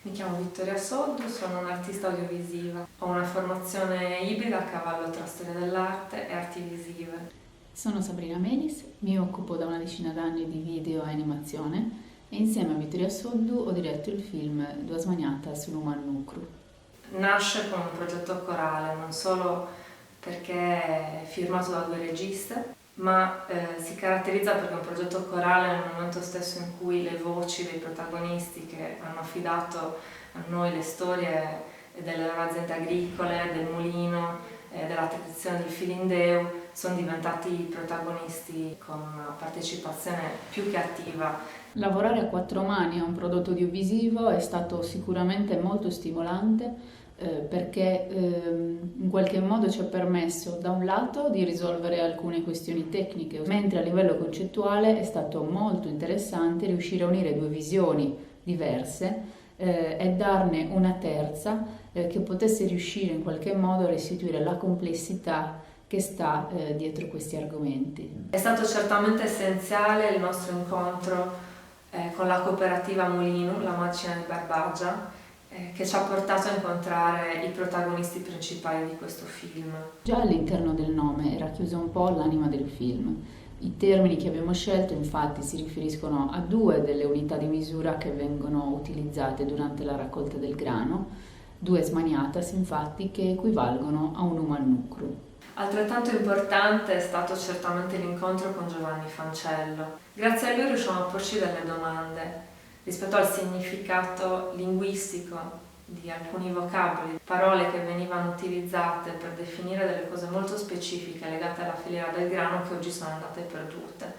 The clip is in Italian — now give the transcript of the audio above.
Mi chiamo Vittoria Soddu, sono un'artista audiovisiva. Ho una formazione ibrida a cavallo tra storia dell'arte e arti visive. Sono Sabrina Menis, mi occupo da una decina d'anni di video e animazione e insieme a Vittoria Soddu ho diretto il film Dua Smaniata su Numan Nukru. Nasce come un progetto corale, non solo perché è firmato da 2 registe, ma si caratterizza perché è un progetto corale nel momento stesso in cui le voci dei protagonisti che hanno affidato a noi le storie delle loro aziende agricole, del mulino, della tradizione del Filindeu, sono diventati protagonisti con una partecipazione più che attiva. Lavorare a 4 mani a un prodotto audiovisivo è stato sicuramente molto stimolante perché in qualche modo ci ha permesso da un lato di risolvere alcune questioni tecniche, mentre a livello concettuale è stato molto interessante riuscire a unire 2 visioni diverse e darne una terza che potesse riuscire in qualche modo a restituire la complessità che sta dietro questi argomenti. È stato certamente essenziale il nostro incontro con la cooperativa Mulino, la macina di Barbagia, che ci ha portato a incontrare i protagonisti principali di questo film. Già all'interno del nome era chiusa un po' l'anima del film. I termini che abbiamo scelto infatti si riferiscono a 2 delle unità di misura che vengono utilizzate durante la raccolta del grano, 2 smaniatas infatti che equivalgono a un Numan Nukru. Altrettanto importante è stato certamente l'incontro con Giovanni Fancello. Grazie a lui riusciamo a porci delle domande rispetto al significato linguistico di alcuni vocaboli, parole che venivano utilizzate per definire delle cose molto specifiche legate alla filiera del grano che oggi sono andate perdute.